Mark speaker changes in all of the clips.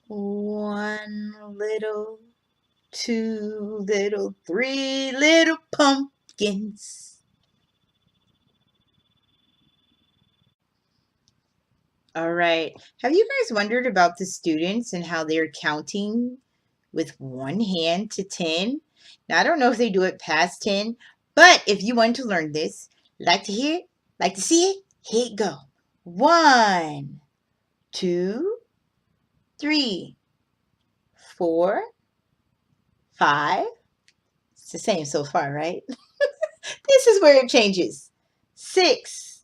Speaker 1: One little, two little, three little pumpkins. All right. Have you guys wondered about the students and how they're counting with one hand to 10? Now, I don't know if they do it past 10, but if you want to learn this, like to hear it, like to see it, here it go. 1, 2, 3, 4, 5. It's the same so far, right? This is where it changes. 6,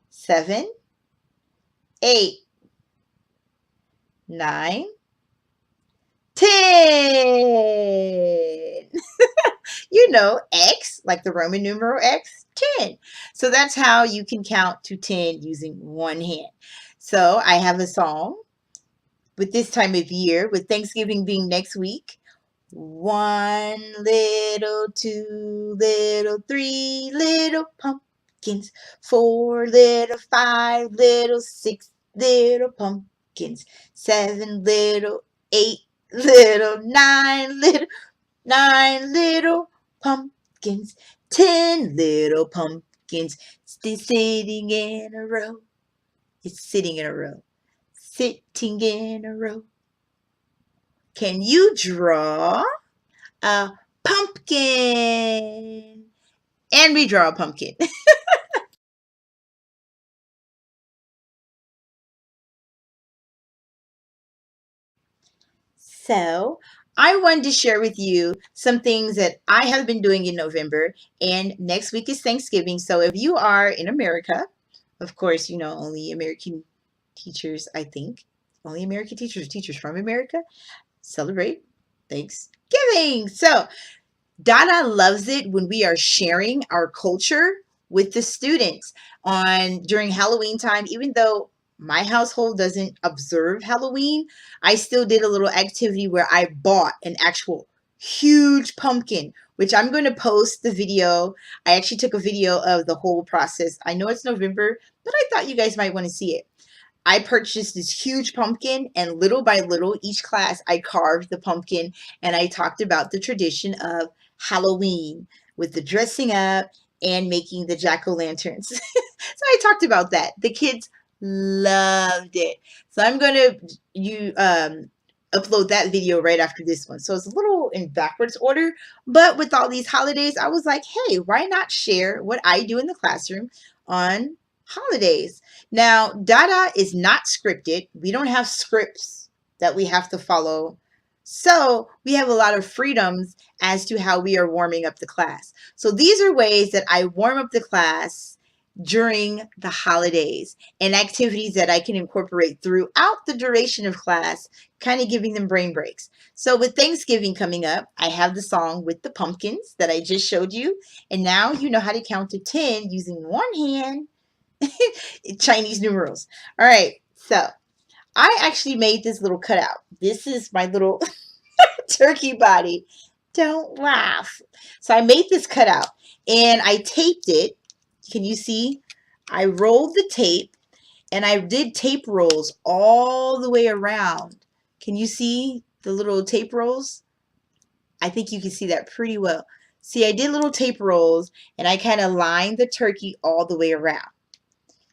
Speaker 1: 7, 8, 9, 10. You know, X, like the Roman numeral X, 10. So that's how you can count to 10 using one hand. So I have a song with this time of year, with Thanksgiving being next week. 1 little, 2 little, 3 little pumpkins, 4 little, 5 little, 6 little pumpkins, 7 little, 8 little, 9 little pumpkins, 10 little pumpkins, sitting in a row. It's sitting in a row. Sitting in a row. Can you draw a pumpkin? And we draw a pumpkin. So I wanted to share with you some things that I have been doing in November, and next week is Thanksgiving. So if you are in America, of course, you know, only American teachers, I think, only American teachers, teachers from America, celebrate Thanksgiving. So DaDa loves it when we are sharing our culture with the students on during Halloween time. Even though my household doesn't observe Halloween, I still did a little activity where I bought an actual huge pumpkin, which I'm going to post the video. I actually took a video of the whole process. I know it's November, but I thought you guys might want to see it. I purchased this huge pumpkin, and little by little, each class, I carved the pumpkin, and I talked about the tradition of Halloween with the dressing up and making the jack-o'-lanterns. So I talked about that. The kids loved it. So I'm going to upload that video right after this one. So it's a little in backwards order, but with all these holidays, I was like, hey, why not share what I do in the classroom on holidays? Now, DaDa is not scripted. We don't have scripts that we have to follow. So we have a lot of freedoms as to how we are warming up the class. So these are ways that I warm up the class during the holidays, and activities that I can incorporate throughout the duration of class, kind of giving them brain breaks. So with Thanksgiving coming up, I have the song with the pumpkins that I just showed you. And now you know how to count to 10 using one hand. Chinese numerals. All right, so I actually made this little cutout. This is my little turkey body. Don't laugh. So I made this cutout and I taped it. Can you see? I rolled the tape and I did tape rolls all the way around. Can you see the little tape rolls? I think you can see that pretty well. See, I did little tape rolls and I kind of lined the turkey all the way around.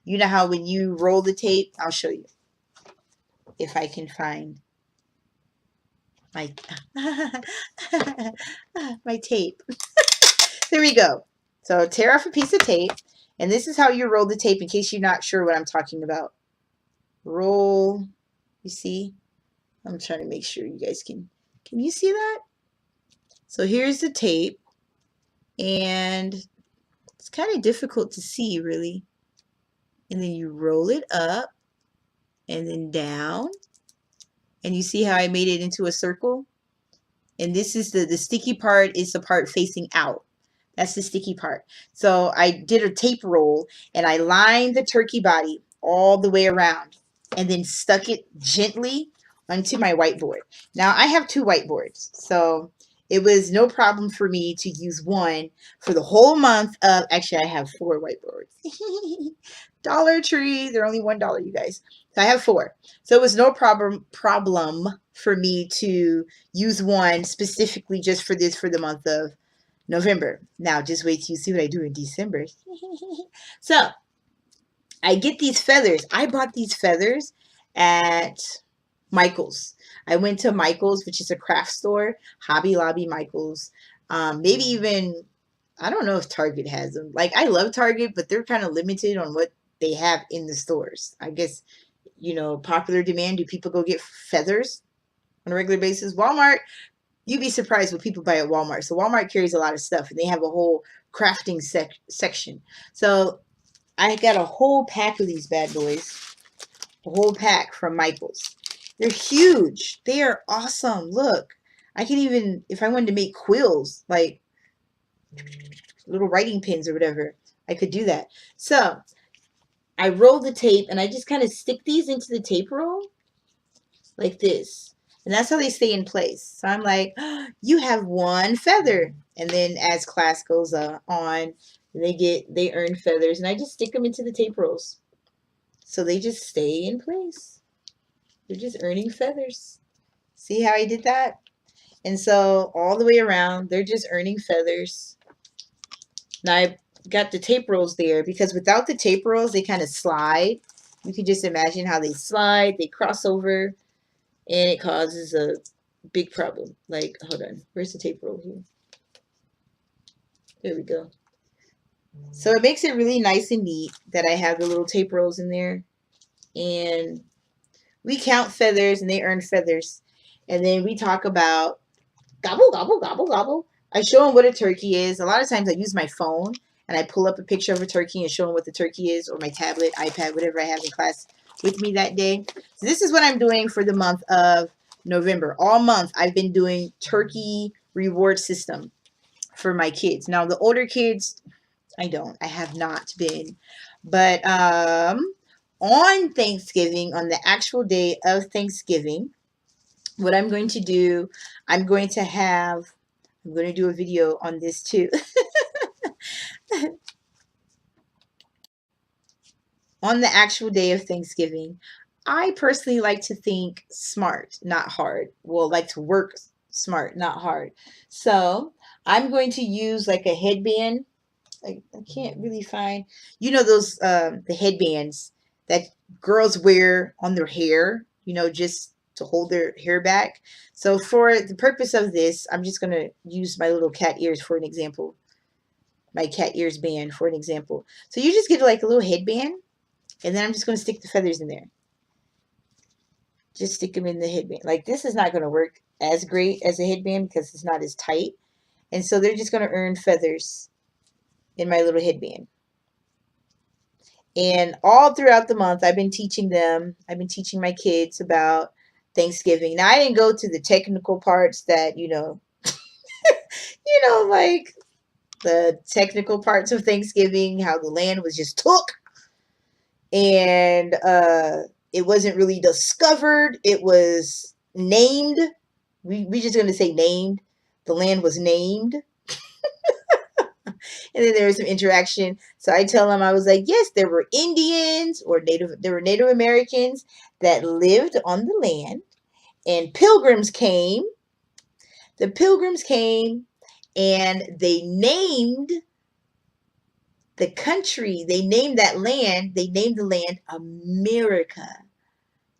Speaker 1: You know how when you roll the tape, I'll show you if I can find my my tape. There we go. So tear off a piece of tape, and this is how you roll the tape in case you're not sure what I'm talking about. Roll, you see? I'm trying to make sure you guys can you see that? So here's the tape, and it's kind of difficult to see really. And then you roll it up and then down. And you see how I made it into a circle? And this is the sticky part is the part facing out. That's the sticky part. So I did a tape roll and I lined the turkey body all the way around and then stuck it gently onto my whiteboard. Now I have two whiteboards, so it was no problem for me to use one for the whole month of, actually I have 4 whiteboards. Dollar Tree, they're only $1, you guys. So I have 4. So it was no problem for me to use one specifically just for this for the month of November. Now just wait till you see what I do in December. So I get these feathers. I bought these feathers at Michael's. I went to Michael's, which is a craft store, Hobby Lobby, Michael's. Maybe even, I don't know if Target has them. Like, I love Target, but they're kind of limited on what they have in the stores. I guess, popular demand. Do people go get feathers on a regular basis? Walmart, you'd be surprised what people buy at Walmart. So Walmart carries a lot of stuff, and they have a whole crafting section. So I got a whole pack of these bad boys, a whole pack from Michael's. They're huge. They are awesome. Look, I can even, if I wanted to make quills, like little writing pins or whatever, I could do that. So I roll the tape and I just kind of stick these into the tape roll like this. And that's how they stay in place. So I'm like, oh, you have 1 feather. And then as class goes on, they earn feathers. And I just stick them into the tape rolls. So they just stay in place. They're just earning feathers. See how I did that? And so all the way around, they're just earning feathers. Now I got the tape rolls there because without the tape rolls, they kind of slide. You can just imagine how they slide. They cross over. And it causes a big problem. Like, hold on. Where's the tape roll here? There we go. So it makes it really nice and neat that I have the little tape rolls in there. And we count feathers and they earn feathers. And then we talk about gobble, gobble, gobble, gobble. I show them what a turkey is. A lot of times I use my phone and I pull up a picture of a turkey and show them what the turkey is, or my tablet, iPad, whatever I have in class with me that day. So this is what I'm doing for the month of November. All month I've been doing turkey reward system for my kids. Now the older kids, I have not been. But on Thanksgiving, on the actual day of Thanksgiving, what I'm going to do, I'm going to do a video on this too. On the actual day of Thanksgiving, I personally like to think smart, not hard. Well, like to work smart, not hard. So I'm going to use like a headband. I can't really find, those the headbands that girls wear on their hair, just to hold their hair back. So for the purpose of this, I'm just going to use my little cat ears for an example. My cat ears band for an example. So you just get like a little headband, and then I'm just going to stick the feathers in there. Just stick them in the headband. Like, this is not going to work as great as a headband because it's not as tight. And so they're just going to earn feathers in my little headband. And all throughout the month, I've been teaching my kids about Thanksgiving. Now, I didn't go to the technical parts that, like the technical parts of Thanksgiving, how the land was just took. And it wasn't really discovered. It was named. We just going to say named. The land was named. And then there was some interaction. So I tell them, I was like, yes, there were Indians there were Native Americans that lived on the land, and pilgrims came. The pilgrims came and they named the country. They named that land. They named the land America.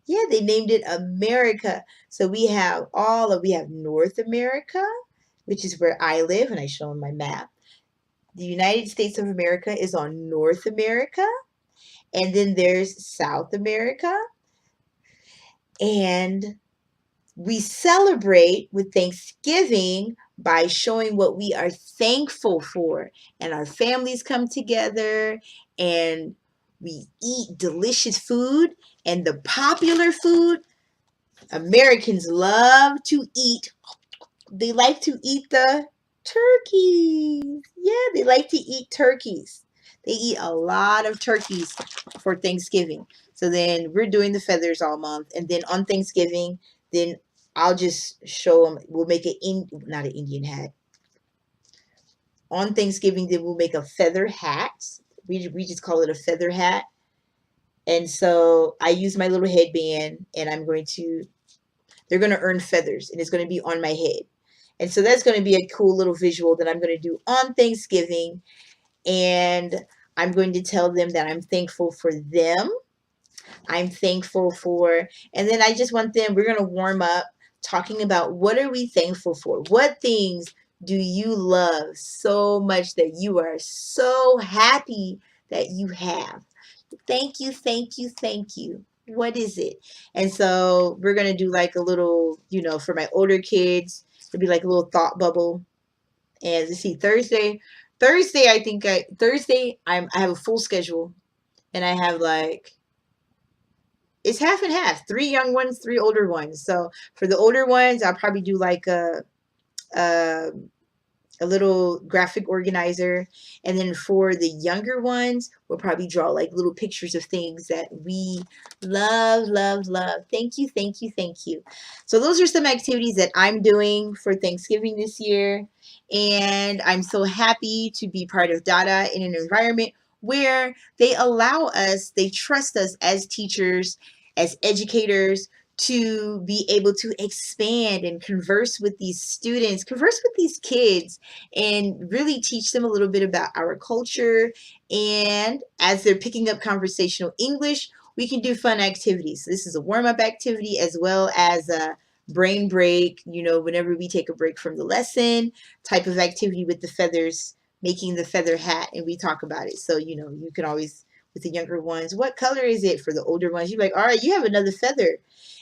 Speaker 1: Yeah, they named it America. So we have North America, which is where I live, and I show them my map. The United States of America is on North America, and then there's South America. And we celebrate with Thanksgiving by showing what we are thankful for. And our families come together and we eat delicious food. And the popular food, Americans love to eat. They like to eat the turkeys. Yeah, they like to eat turkeys. They eat a lot of turkeys for Thanksgiving. So then we're doing the feathers all month. And then on Thanksgiving, then I'll just show them. We'll make not an Indian hat. On Thanksgiving, then we'll make a feather hat. We just call it a feather hat. And so I use my little headband, and they're going to earn feathers, and it's going to be on my head. And so that's going to be a cool little visual that I'm going to do on Thanksgiving. And I'm going to tell them that I'm thankful for them. I'm thankful for, and then I just want them, we're going to warm up talking about what are we thankful for? What things do you love so much that you are so happy that you have? Thank you, thank you, thank you. What is it? And so we're going to do like a little, for my older kids, it'll be like a little thought bubble. And let's see, Thursday, I have a full schedule, and I have like, it's half and half, 3 young ones, 3 older ones. So for the older ones, I'll probably do like a a little graphic organizer. And then for the younger ones, we'll probably draw like little pictures of things that we love, love, love. Thank you, thank you, thank you. So those are some activities that I'm doing for Thanksgiving this year. And I'm so happy to be part of DaDa in an environment where they trust us as teachers, as educators, to be able to expand and converse with these students, converse with these kids, and really teach them a little bit about our culture. And as they're picking up conversational English, we can do fun activities. So this is a warm-up activity as well as a brain break, whenever we take a break from the lesson, type of activity with the feathers, making the feather hat, and we talk about it. So, you can always, with the younger ones, what color is it? For the older ones, you're like, all right, you have another feather.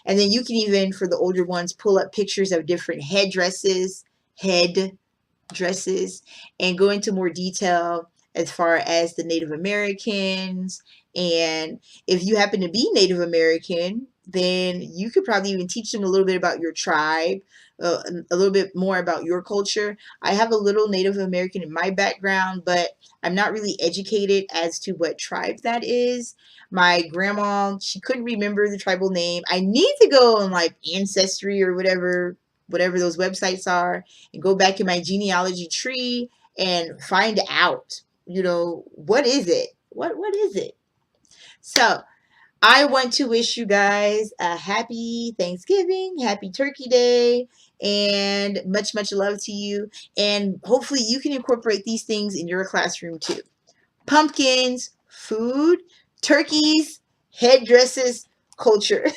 Speaker 1: And then you can even, for the older ones, pull up pictures of different headdresses, and go into more detail as far as the Native Americans. And if you happen to be Native American, then you could probably even teach them a little bit about your tribe, a little bit more about your culture. I have a little Native American in my background, but I'm not really educated as to what tribe that is. My grandma, she couldn't remember the tribal name. I need to go on like Ancestry or whatever those websites are, and go back in my genealogy tree and find out, what is it? What is it? So I want to wish you guys a happy Thanksgiving, happy Turkey Day, and much, much love to you. And hopefully you can incorporate these things in your classroom too. Pumpkins, food, turkeys, headdresses, culture.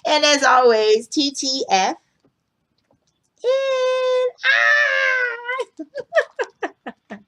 Speaker 1: And as always, TTF. And